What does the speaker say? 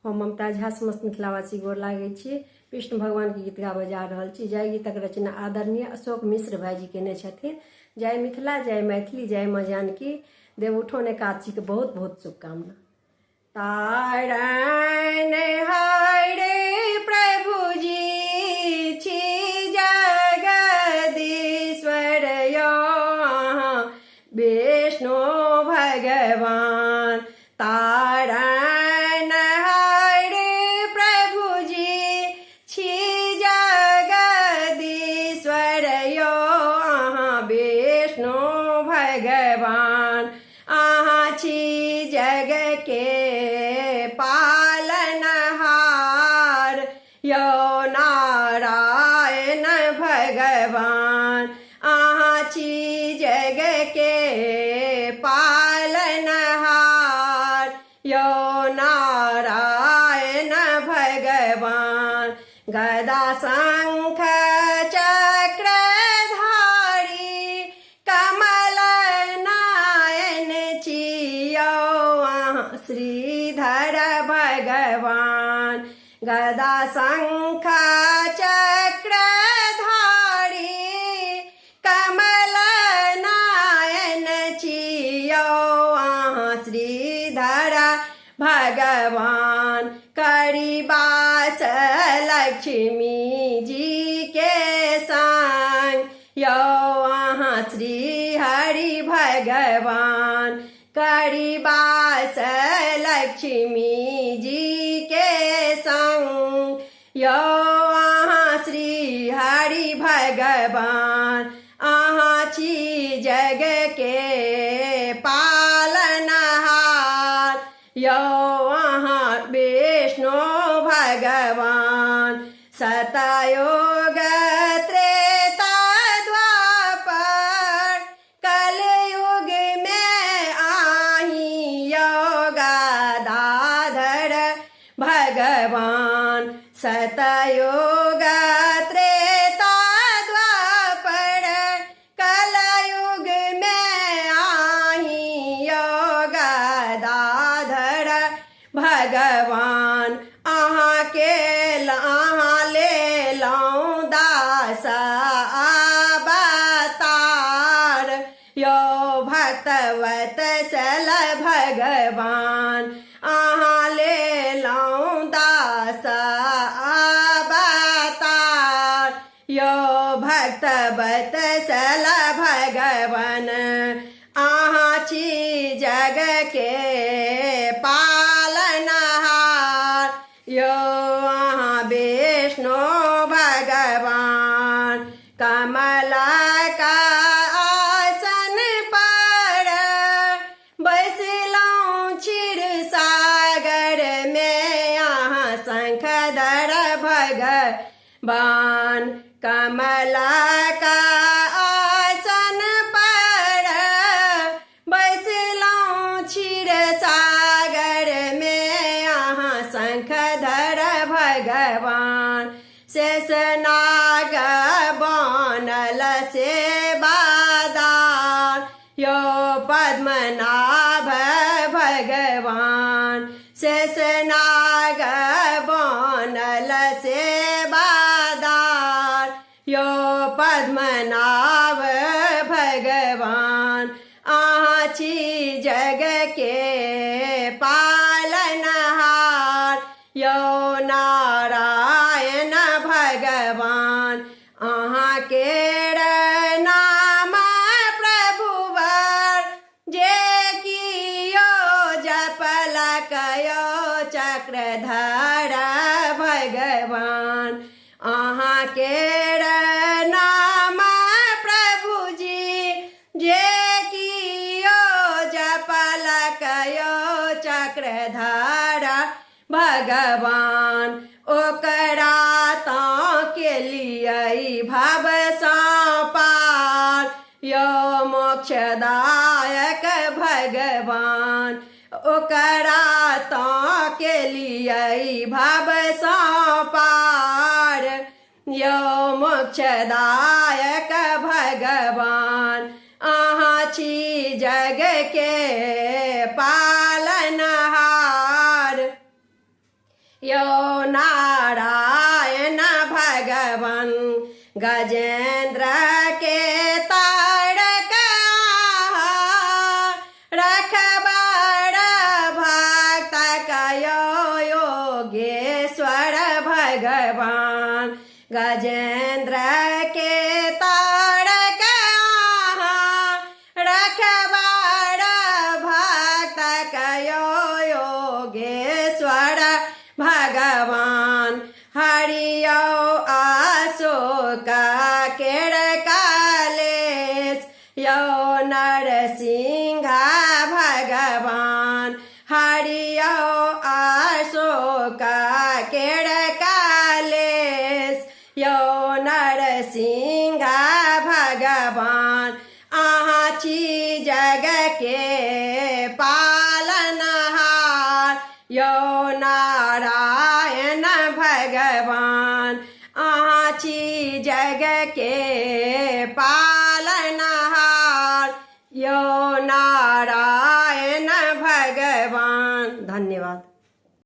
हम ममता झा समस्त मिथिलावासी गोर लागै छी। विष्णु भगवान के गीत गाबऽ जा रहल छी। जय गीतक रचना आदरणीय अशोक मिश्र भाईजी केने छथिन। जय मिथिला, जय मैथिली, जय माँ जानकी। देवउठौन एकादशी के बहुत बहुत शुभकामना। तारण हाय रे प्रभु जी छी जगदीश्वर यो विष्णु भगवान। तारण हाय रे प्रभु जी छी जगदीश्वर यो विष्णु भगवान। आहाँ छी जग के पालनहार यो नारायण भगवान। आहाँ छी जग के पालनहार यो नारायण भगवान। गदा शंख चक्रधारी कमल नयन छियो श्रीधर भगवान। गदा शंख चक्रधारी कमल नयन छियो श्रीधर भगवान। करी बास लक्ष्मी जी के संग यो श्री हरि भगवान। करी बास लक्ष्मी जी के संग यो श्री हरि भगवान। आहाँ छी जग के पालनहार यो विष्णु भगवान। सतयोग त्रेता द्वापर कलयुग में आही योगदाधर भगवान। सतयोग त्रेता द्वापर कलयुग में आही योगदाधर भगवान। आहाँ के आहाँ ले लौं दास अवतार यो भक्तवत्सल भगवान। आहाँ ले लौं दास अवतार यो भक्तवत्सल भगवान। आहाँ छी जग के पालनहार यो विष्णु भगवान। कमल का आसन पर बैसलौं क्षीर सागर में यहाँ शंखधर भगवान। कमल का आसन पर बैसलौं क्षीर सागर में यहाँ शंखधर भगवान। शेषनाग बनल सेवादार यो पद्मनाभ भगवान। शेषनाग बनल सेवादार यो पद्मनाभ भगवान। आहाँ छी जग के पालनहार यो नारायण भगवान। आहाँ केर नाम प्रभुवर जे कियो जपल कयो चक्रधर भगवान। आहाँ केर नाम प्रभु जी जे कियो जपल कयो चक्रधर भगवान। ओकरा ताँ के लिए भव पार यो मोक्षदायक भगवान। ओकरा ताँ के लिए भव पार यो मोक्षदायक भगवान। आहाँ छी जग के पालनहार यो नारायण भगवान गजेंद्र के तारक रखबार भक्त कयो योगेश्वर भगवान गजेंद्र के तारक रखबार भक्त कयो योगेश्वर भगवान हरियो अशोक केर कालेश यो नरसिंह भगवान हरियो अशोक केर कालेश यो नरसिंह भगवान अहाँ छी जग के पालनहार यो नारायण भगवान अहाँ छी जग के पालनहार यो नारायण भगवान। धन्यवाद।